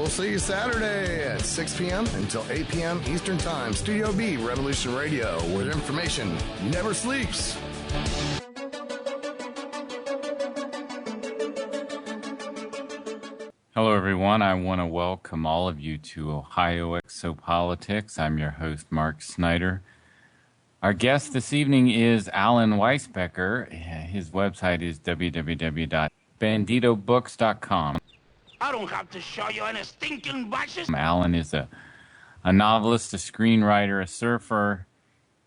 We'll see you Saturday at 6 p.m. until 8 p.m. Eastern Time. Studio B, Revolution Radio, where information never sleeps. Hello, everyone. I want to welcome all of you to Ohio Exopolitics. I'm your host, Mark Snyder. Our guest this evening is Alan Weisbecker. His website is www.banditobooks.com. I don't have to show you any stinking bushes. Alan is a novelist, a screenwriter, a surfer.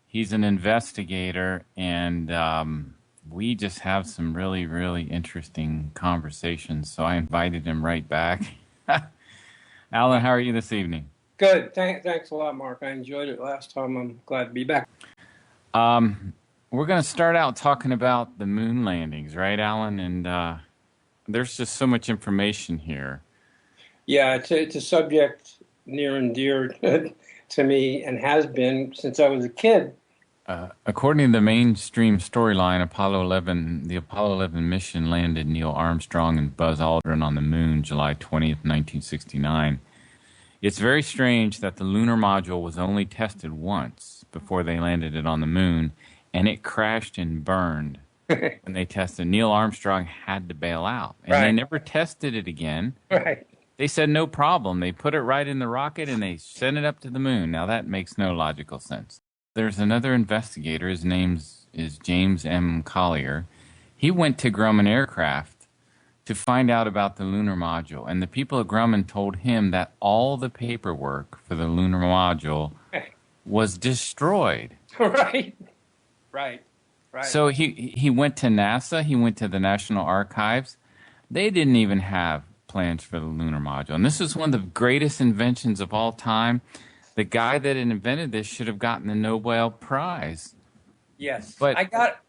He's an investigator, and we just have some really, really interesting conversations, so I invited him right back. Alan, how are you this evening? Good. Thanks a lot, Mark. I enjoyed it last time. I'm glad to be back. We're going to start out talking about the moon landings, right, Alan? And there's just so much information here. Yeah, it's a subject near and dear to me and has been since I was a kid. According to the mainstream storyline, the Apollo 11 mission landed Neil Armstrong and Buzz Aldrin on the moon July 20th, 1969. It's very strange that the lunar module was only tested once before they landed it on the moon, and it crashed and burned when they tested. Neil Armstrong had to bail out, and They never tested it again. Right. They said no problem. They put it right in the rocket, and they sent it up to the moon. Now, that makes no logical sense. There's another investigator. His name is James M. Collier. He went to Grumman Aircraft to find out about the lunar module, and the people at Grumman told him that all the paperwork for the lunar module was destroyed. Right. So he went to NASA. He went to the National Archives. They didn't even have plans for the lunar module, and this is one of the greatest inventions of all time. The guy that invented this should have gotten the Nobel Prize. Yes, but I got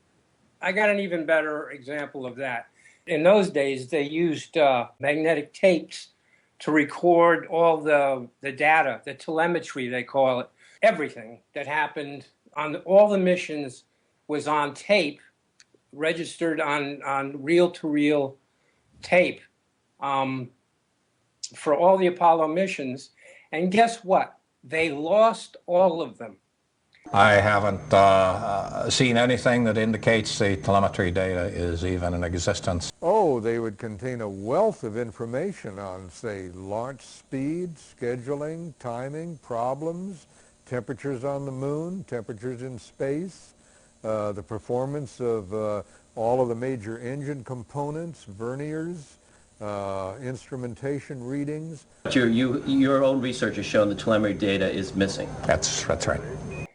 an even better example of that. In those days, they used magnetic tapes to record all the data, the telemetry they call it. Everything that happened on all the missions was on tape, registered on reel-to-reel tape for all the Apollo missions. And guess what? They lost all of them. I haven't seen anything that indicates the telemetry data is even in existence. Oh, they would contain a wealth of information on, say, launch speed, scheduling, timing, problems, temperatures on the moon, temperatures in space, the performance of all of the major engine components, verniers, instrumentation readings. Your own research has shown the telemetry data is missing. That's right.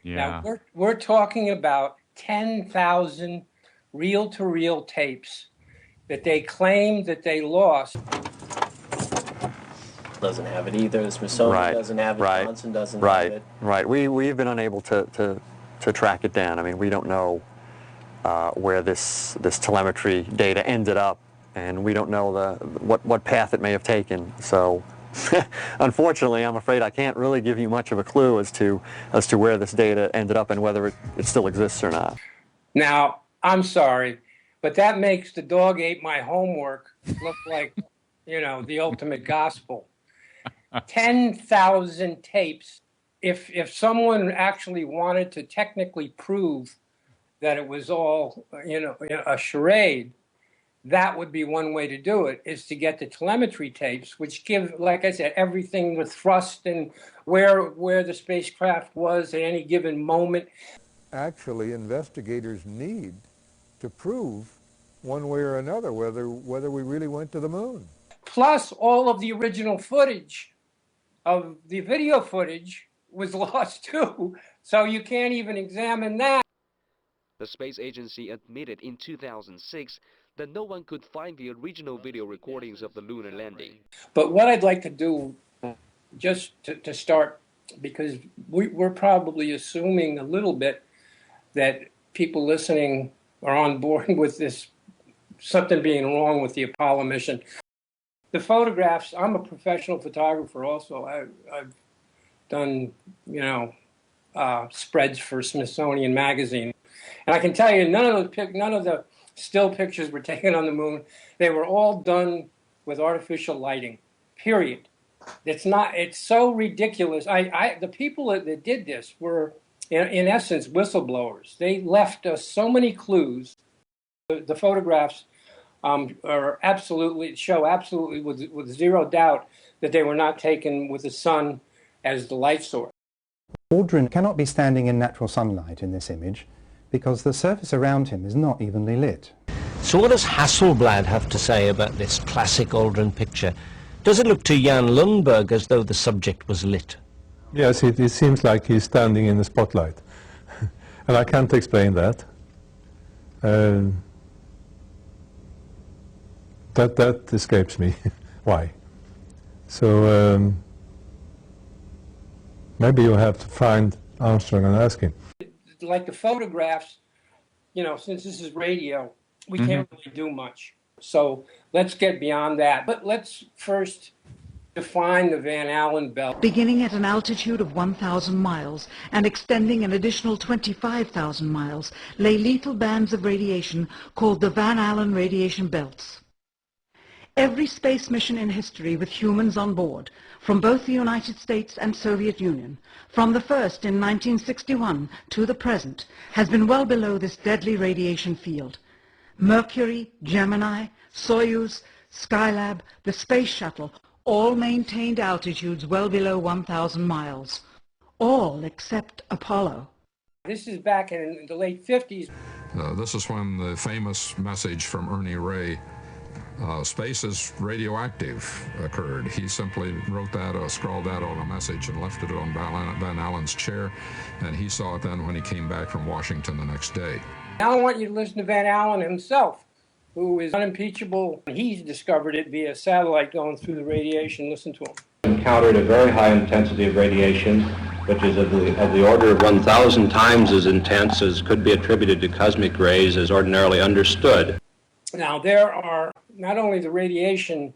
Yeah. Now, we're talking about 10,000 reel-to-reel tapes that they claimed that they lost. Doesn't have it either. The Smithsonian doesn't have it. Johnson doesn't have it. Right. We've been unable to track it down. I mean, we don't know where this telemetry data ended up, and we don't know what path it may have taken. So, unfortunately, I'm afraid I can't really give you much of a clue as to where this data ended up and whether it still exists or not. Now, I'm sorry, but that makes The Dog Ate My Homework look like, the ultimate gospel. 10,000 tapes. If someone actually wanted to technically prove that it was all, a charade, that would be one way to do it, is to get the telemetry tapes, which give, like I said, everything with thrust and where the spacecraft was at any given moment. Actually, investigators need to prove one way or another whether we really went to the moon. Plus, all of the original footage of the video footage was lost too, so you can't even examine that. The space agency admitted in 2006 that no one could find the original video recordings of the lunar landing. But what I'd like to do, just to start, because we're probably assuming a little bit that people listening are on board with this, something being wrong with the Apollo mission. The photographs, I'm a professional photographer also. I've done, spreads for Smithsonian Magazine. And I can tell you, none of the still pictures were taken on the moon. They were all done with artificial lighting, period. It's so ridiculous. The people that did this were, in essence, whistleblowers. They left us so many clues. The photographs show absolutely with zero doubt that they were not taken with the sun as the light source. Aldrin cannot be standing in natural sunlight in this image because the surface around him is not evenly lit. So what does Hasselblad have to say about this classic Aldrin picture? Does it look to Jan Lundberg as though the subject was lit? Yes, it seems like he's standing in the spotlight. And I can't explain that. That escapes me. Why? So maybe you have to find Armstrong and ask him. Like the photographs, since this is radio, we can't really do much. So let's get beyond that. But let's first define the Van Allen belt. Beginning at an altitude of 1,000 miles and extending an additional 25,000 miles, lay lethal bands of radiation called the Van Allen radiation belts. Every space mission in history with humans on board, from both the United States and Soviet Union, from the first in 1961 to the present, has been well below this deadly radiation field. Mercury, Gemini, Soyuz, Skylab, the Space Shuttle, all maintained altitudes well below 1,000 miles. All except Apollo. This is back in the late 50s. This is when the famous message from Ernie Ray, space is radioactive, occurred. He simply wrote that, scrawled that on a message and left it on Van Allen's chair, and he saw it then when he came back from Washington the next day. Now I want you to listen to Van Allen himself, who is unimpeachable. He's discovered it via satellite going through the radiation. Listen to him. Encountered a very high intensity of radiation, which is of the order of 1,000 times as intense as could be attributed to cosmic rays as ordinarily understood. Now there are not only the radiation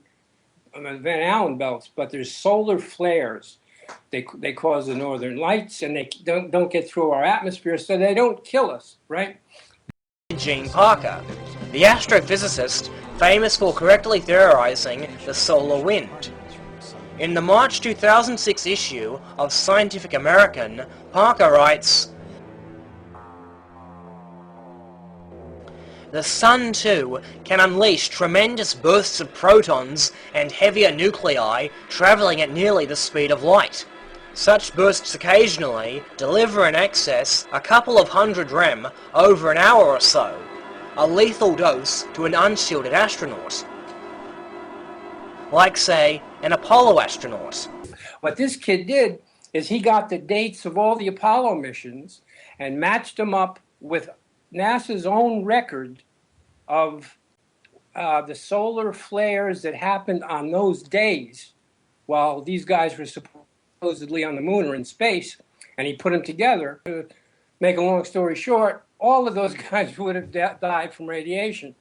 Van Allen belts, but there's solar flares. They cause the northern lights, and they don't get through our atmosphere, so they don't kill us, right? Gene Parker, the astrophysicist famous for correctly theorizing the solar wind. In the March 2006 issue of Scientific American, Parker writes, "The Sun, too, can unleash tremendous bursts of protons and heavier nuclei traveling at nearly the speed of light. Such bursts occasionally deliver in excess a couple of hundred rem over an hour or so, a lethal dose to an unshielded astronaut. Like, say, an Apollo astronaut." What this kid did is he got the dates of all the Apollo missions and matched them up with NASA's own record of the solar flares that happened on those days while these guys were supposedly on the moon or in space, and he put them together. To make a long story short, all of those guys would have died from radiation.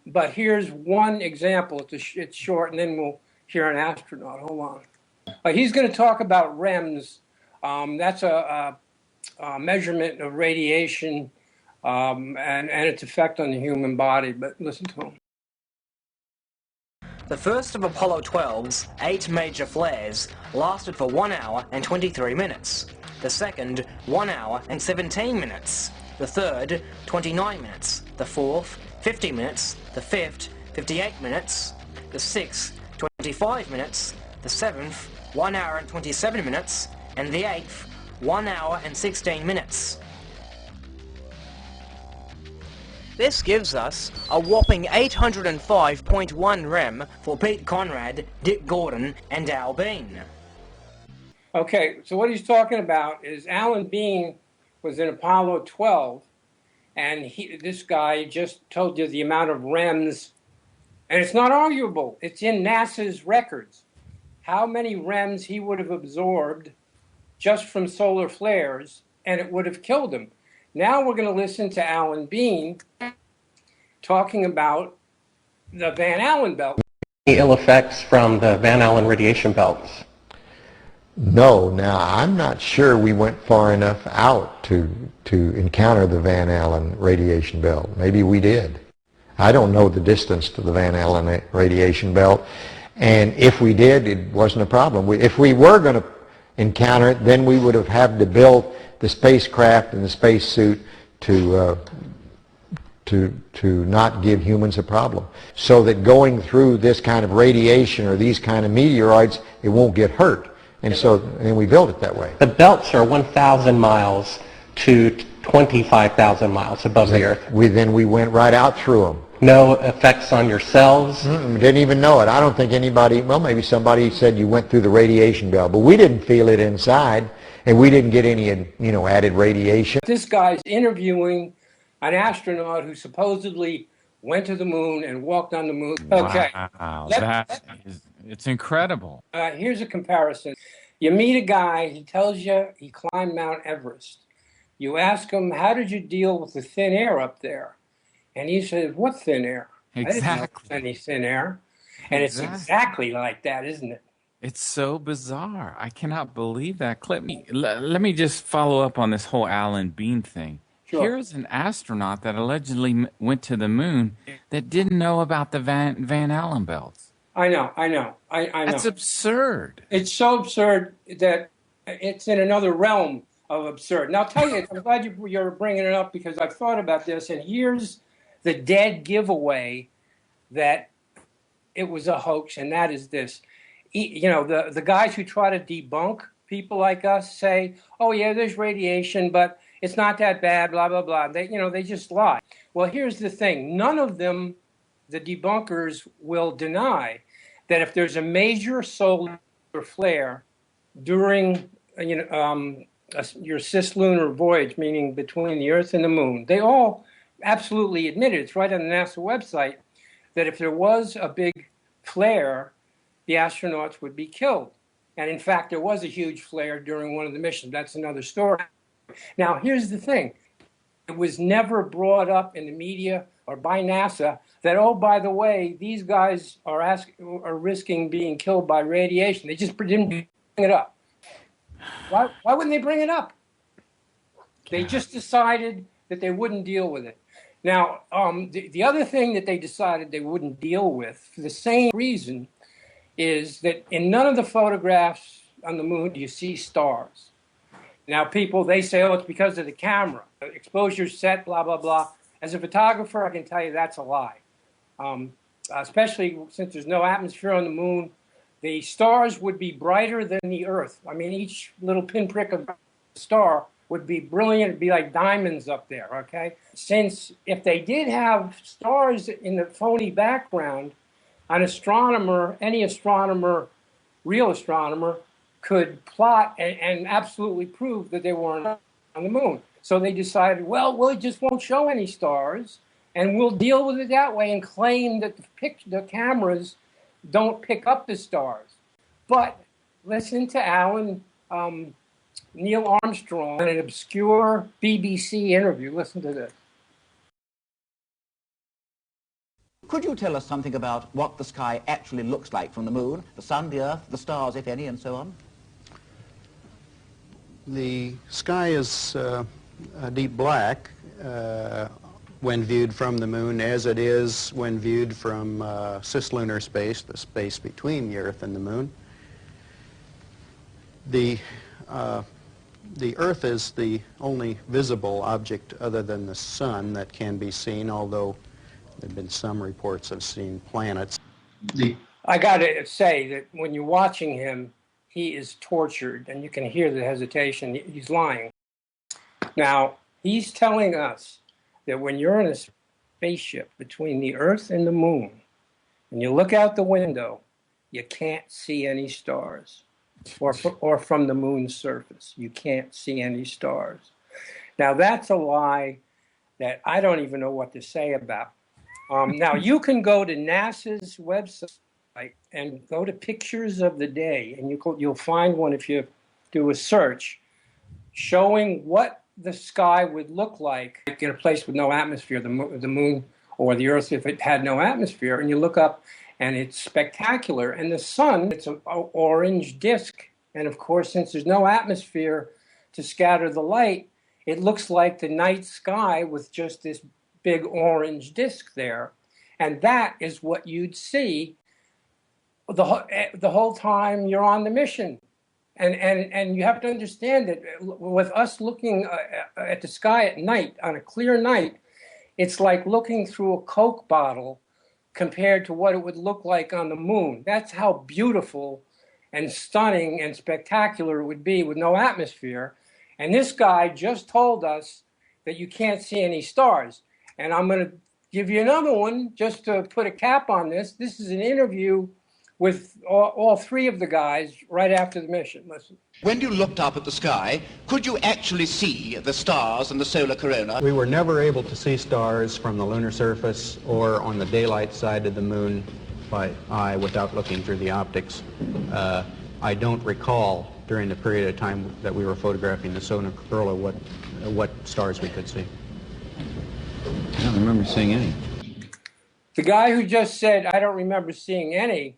But here's one example. It's short, and then we'll hear an astronaut. Hold on. He's going to talk about REMS. That's a measurement of radiation and its effect on the human body. But listen to him. The first of Apollo 12's 8 major flares lasted for 1 hour and 23 minutes. The second, 1 hour and 17 minutes. The third, 29 minutes. The fourth, 50 minutes. The fifth, 58 minutes. The sixth, 25 minutes. The seventh, 1 hour and 27 minutes. And the eighth, 1 hour and 16 minutes. This gives us a whopping 805.1 rem for Pete Conrad, Dick Gordon, and Al Bean. Okay, so what he's talking about is Alan Bean was in Apollo 12, and this guy just told you the amount of REMs, and it's not arguable. It's in NASA's records. How many REMs he would have absorbed just from solar flares, and it would have killed him. Now we're going to listen to Alan Bean talking about the Van Allen belt. Ill effects from the Van Allen radiation belts? No. Now, I'm not sure we went far enough out to encounter the Van Allen radiation belt. Maybe we did. I don't know the distance to the Van Allen radiation belt, And if we did, it wasn't a problem. If we were going to encounter it, then we would have had to build the spacecraft and the spacesuit to not give humans a problem, so that going through this kind of radiation or these kind of meteoroids, it won't get hurt. And we built it that way. The belts are 1,000 miles to 25,000 miles above the Earth. Then we went right out through them. No effects on your cells? Didn't even know it. I don't think anybody, well, maybe somebody said you went through the radiation belt, but we didn't feel it inside, and we didn't get any, added radiation. This guy's interviewing an astronaut who supposedly went to the moon and walked on the moon. Okay. Wow, it's incredible. Here's a comparison. You meet a guy, he tells you he climbed Mount Everest. You ask him, how did you deal with the thin air up there? And he says, what thin air? Exactly. I didn't know any thin air. And it's exactly like that, isn't it? It's so bizarre. I cannot believe that clip. Let me just follow up on this whole Alan Bean thing. Sure. Here's an astronaut that allegedly went to the moon that didn't know about the Van Allen belts. I know. That's absurd. It's so absurd that it's in another realm of absurd. Now, I'll tell you, I'm glad you're bringing it up because I've thought about this, and here's the dead giveaway that it was a hoax, and that is this. The guys who try to debunk people like us say, oh, yeah, there's radiation, but it's not that bad, blah, blah, blah. They just lie. Well, here's the thing. None of them, the debunkers, will deny that if there's a major solar flare during your cislunar voyage, meaning between the Earth and the Moon, they all absolutely admit it. It's right on the NASA website that if there was a big flare, the astronauts would be killed. And in fact, there was a huge flare during one of the missions. That's another story. Now, here's the thing. It was never brought up in the media or by NASA that, oh, by the way, these guys are risking being killed by radiation. They just didn't bring it up. Why wouldn't they bring it up? They just decided that they wouldn't deal with it. Now, the other thing that they decided they wouldn't deal with, for the same reason, is that in none of the photographs on the moon do you see stars. Now, people, they say, oh, it's because of the camera. Exposure set, blah, blah, blah. As a photographer, I can tell you that's a lie. Especially since there's no atmosphere on the moon, the stars would be brighter than the Earth. I mean, each little pinprick of a star would be brilliant. It'd be like diamonds up there, okay? Since if they did have stars in the phony background, an astronomer, any astronomer, real astronomer, could plot and absolutely prove that they weren't on the moon. So they decided, well, we just won't show any stars, and we'll deal with it that way and claim that the cameras don't pick up the stars. But listen to Neil Armstrong in an obscure BBC interview. Listen to this. Could you tell us something about what the sky actually looks like from the moon, the sun, the earth, the stars, if any, and so on? The sky is a deep black when viewed from the moon, as it is when viewed from cislunar space, the space between the Earth and the moon. The Earth is the only visible object other than the sun that can be seen, although there have been some reports of seeing planets. I got to say that when you're watching him, he is tortured, and you can hear the hesitation. He's lying. Now, he's telling us that when you're in a spaceship between the Earth and the moon, and you look out the window, you can't see any stars. Or from the moon's surface, you can't see any stars. Now, that's a lie that I don't even know what to say about. Now, you can go to NASA's website and go to pictures of the day, and you'll find one if you do a search showing what the sky would look like in a place with no atmosphere, the moon or the Earth if it had no atmosphere. And you look up, and it's spectacular. And the sun, it's an orange disk. And of course, since there's no atmosphere to scatter the light, it looks like the night sky with just this big orange disk there. And that is what you'd see the whole time you're on the mission. And you have to understand that with us looking at the sky at night, on a clear night, it's like looking through a Coke bottle compared to what it would look like on the moon. That's how beautiful and stunning and spectacular it would be with no atmosphere. And this guy just told us that you can't see any stars. And I'm going to give you another one just to put a cap on this. This is an interview with all three of the guys right after the mission. Listen. When you looked up at the sky, could you actually see the stars and the solar corona? We were never able to see stars from the lunar surface or on the daylight side of the moon by eye without looking through the optics. I don't recall during the period of time that we were photographing the solar corona what stars we could see. I don't remember seeing any. The guy who just said, I don't remember seeing any,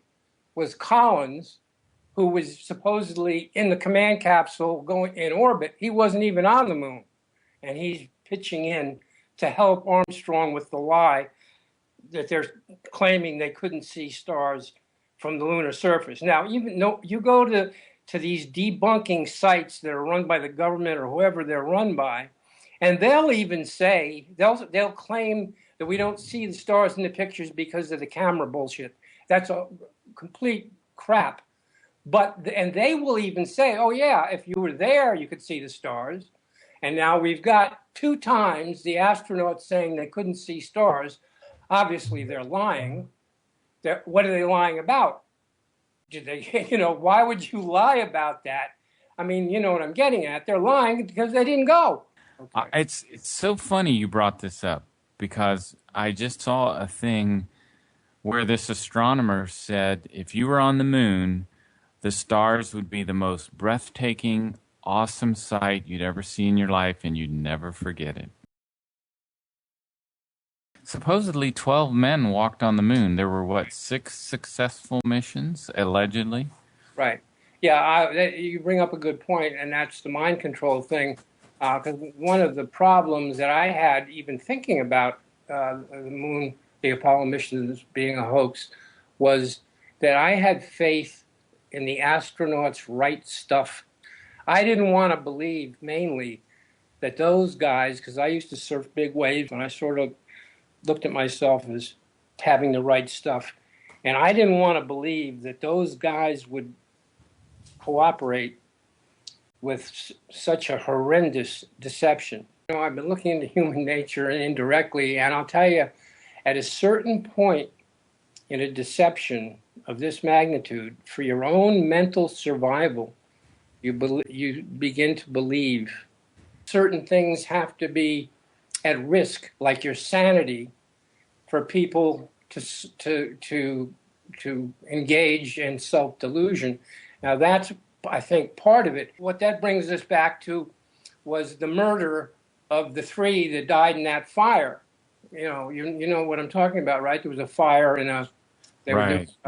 was Collins, who was supposedly in the command capsule going in orbit. He wasn't even on the moon. And he's pitching in to help Armstrong with the lie that they're claiming they couldn't see stars from the lunar surface. Now, even though you go to these debunking sites that are run by the government or whoever they're run by, and they'll even say, they'll claim that we don't see the stars in the pictures because of the camera bullshit. That's a complete crap. And they will even say, oh yeah, if you were there, you could see the stars. And now we've got 2 times the astronauts saying they couldn't see stars. Obviously, they're lying. What are they lying about? Did they, why would you lie about that? I mean, you know what I'm getting at. They're lying because they didn't go. Okay. It's so funny you brought this up, because I just saw a thing where this astronomer said if you were on the moon, the stars would be the most breathtaking, awesome sight you'd ever see in your life, and you'd never forget it. Supposedly 12 men walked on the moon. There were, 6 successful missions, allegedly? Right. Yeah, you bring up a good point, and that's the mind control thing. Because one of the problems that I had even thinking about the moon, the Apollo missions being a hoax, was that I had faith in the astronauts' right stuff. I didn't want to believe mainly that those guys, because I used to surf big waves, and I sort of looked at myself as having the right stuff. And I didn't want to believe that those guys would cooperate with such a horrendous deception. I've been looking into human nature indirectly, and I'll tell you, at a certain point in a deception of this magnitude, for your own mental survival, you begin to believe certain things have to be at risk, like your sanity, for people to engage in self-delusion. Now that's, I think, part of it. What that brings us back to was the murder of the 3 that died in that fire. You know what I'm talking about, right? There was a fire in a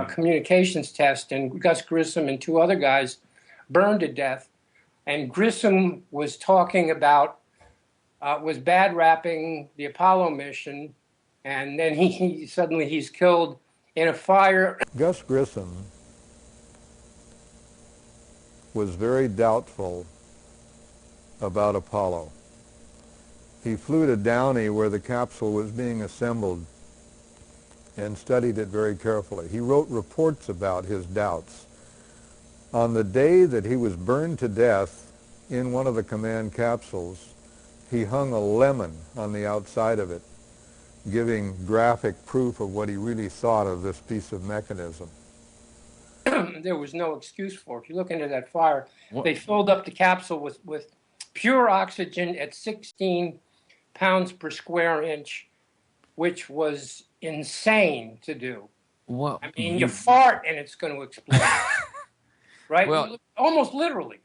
communications test, and Gus Grissom and 2 other guys burned to death. And Grissom was talking about, was bad rapping the Apollo mission, and then he's killed in a fire. Gus Grissom was very doubtful about Apollo. He flew to Downey, where the capsule was being assembled, and studied it very carefully. He wrote reports about his doubts. On the day that he was burned to death in one of the command capsules, he hung a lemon on the outside of it, giving graphic proof of what he really thought of this piece of mechanism. There was no excuse for it. If you look into that fire, they filled up the capsule with pure oxygen at 16 pounds per square inch, which was insane to do. Well, I mean, you fart and it's going to explode. Right? Well, almost literally.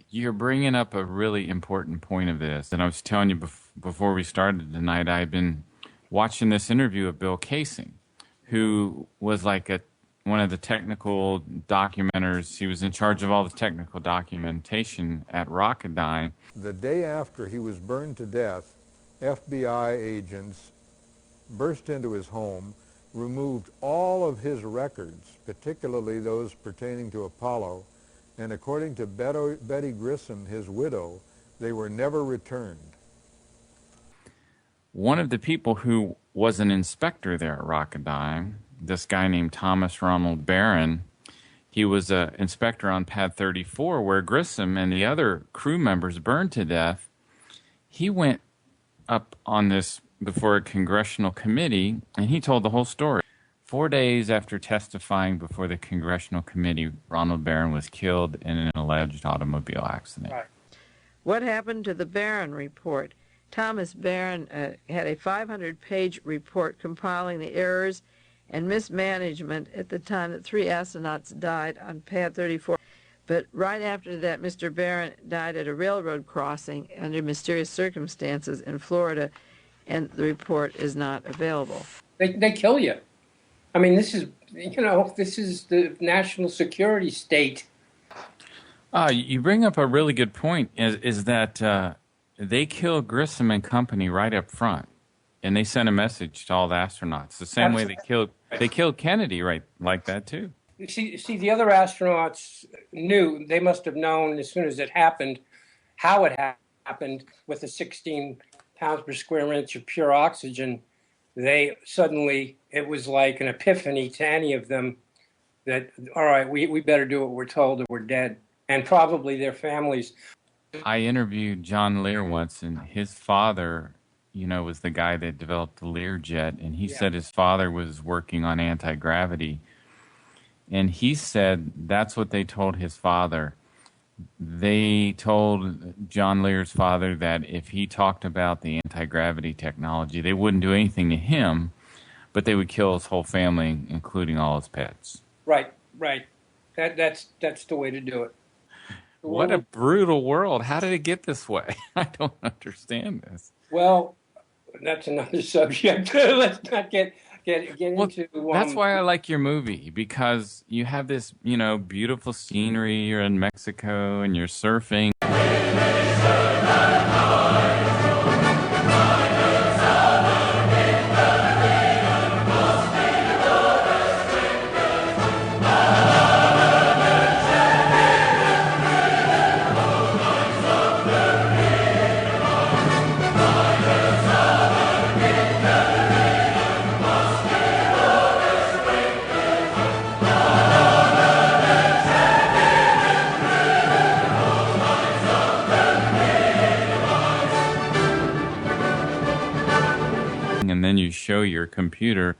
You're bringing up a really important point of this. And I was telling you before we started tonight, I've been watching this interview of Bill Kaysing, who was like one of the technical documenters. He was in charge of all the technical documentation at Rocketdyne. The day after he was burned to death, FBI agents burst into his home, removed all of his records, particularly those pertaining to Apollo, and according to Betty Grissom, his widow, they were never returned. One of the people who was an inspector there at Rocketdyne, this guy named Thomas Ronald Barron, he was an inspector on Pad 34 where Grissom and the other crew members burned to death. He went up on this before a congressional committee, and he told the whole story. 4 days after testifying before the congressional committee, Ronald Barron was killed in an alleged automobile accident. Right. What happened to the Barron report? Thomas Barron had a 500-page report compiling the errors and mismanagement at the time that 3 astronauts died on Pad 34. But right after that, Mr. Barron died at a railroad crossing under mysterious circumstances in Florida, and the report is not available. They kill you. I mean, this is the national security state. You bring up a really good point, is that they killed Grissom and company right up front, and they sent a message to all the astronauts. The same way they killed Kennedy, right, like that too. See, the other astronauts knew. They must have known as soon as it happened how it happened with the 16 pounds per square inch of pure oxygen. They suddenly, it was like an epiphany to any of them that, all right, we better do what we're told or we're dead. And probably their families. I interviewed John Lear once, and his father, was the guy that developed the Learjet, and he said his father was working on anti-gravity. And he said that's what they told his father. They told John Lear's father that if he talked about the anti-gravity technology, they wouldn't do anything to him, but they would kill his whole family, including all his pets. Right. That's the way to do it. What a brutal world. How did it get this way? I don't understand this. Well, that's another subject. Let's not get into... That's why I like your movie, because you have this, beautiful scenery. You're in Mexico and you're surfing. And then you show your computer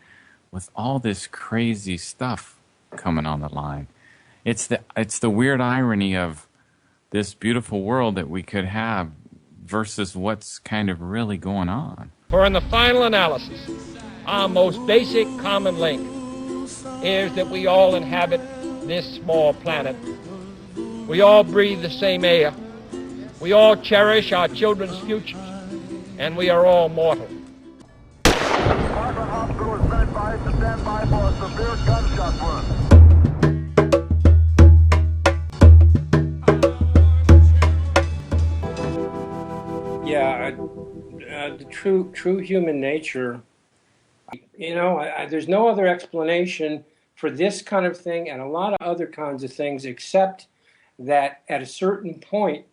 with all this crazy stuff coming on the line. It's the weird irony of this beautiful world that we could have versus what's kind of really going on. For in the final analysis, our most basic common link is that we all inhabit this small planet. We all breathe the same air. We all cherish our children's futures, and we are all mortal. Stand by for a severe gunshot wound. Yeah, the true human nature. There's no other explanation for this kind of thing and a lot of other kinds of things except that at a certain point,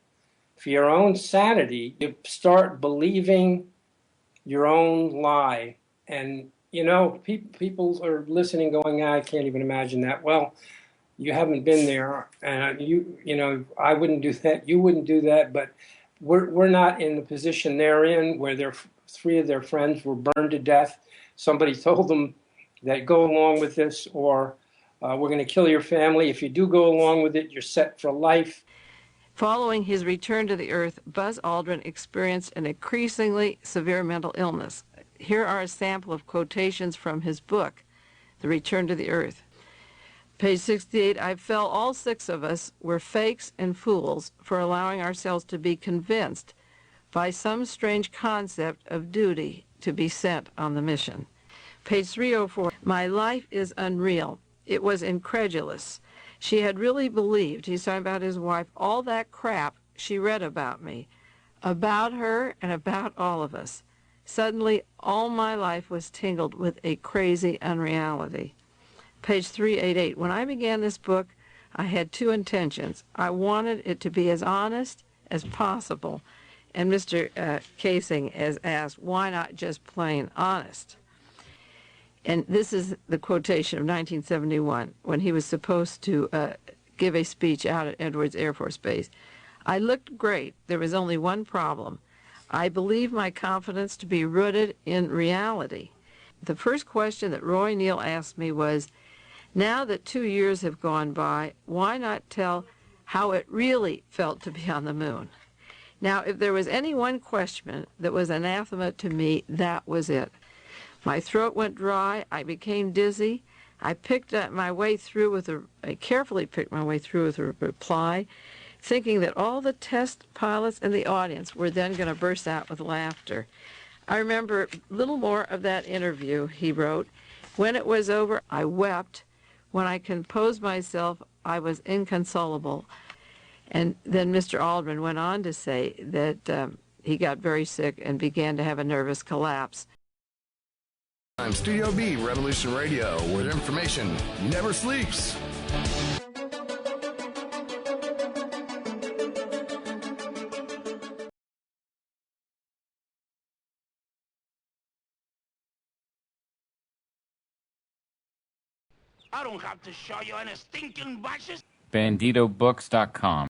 for your own sanity, you start believing your own lie. And people are listening going, I can't even imagine that. Well, you haven't been there, and I wouldn't do that, you wouldn't do that, but we're not in the position they're in, where 3 of their friends were burned to death. Somebody told them that go along with this, or we're going to kill your family. If you do go along with it, you're set for life. Following his return to the Earth, Buzz Aldrin experienced an increasingly severe mental illness. Here are a sample of quotations from his book, The Return to the Earth. Page 68, I felt all 6 of us were fakes and fools for allowing ourselves to be convinced by some strange concept of duty to be sent on the mission. Page 304, my life is unreal. It was incredulous. She had really believed, he's talking about his wife, all that crap she read about me, about her and about all of us. Suddenly, all my life was tingled with a crazy unreality. Page 388. When I began this book, I had two intentions. I wanted it to be as honest as possible. And Mr. Kaysing has asked, why not just plain honest? And this is the quotation of 1971, when he was supposed to give a speech out at Edwards Air Force Base. I looked great. There was only one problem. I believe my confidence to be rooted in reality. The first question that Roy Neal asked me was, now that 2 years have gone by, why not tell how it really felt to be on the moon? Now, if there was any one question that was anathema to me, that was it. My throat went dry. I became dizzy. I carefully picked my way through with a reply, thinking that all the test pilots and the audience were then going to burst out with laughter. I remember little more of that interview, he wrote. When it was over, I wept. When I composed myself, I was inconsolable. And then Mr. Aldrin went on to say that he got very sick and began to have a nervous collapse. I'm Studio B, Revolution Radio, where information never sleeps. I don't have to show you any stinking badges. BanditoBooks.com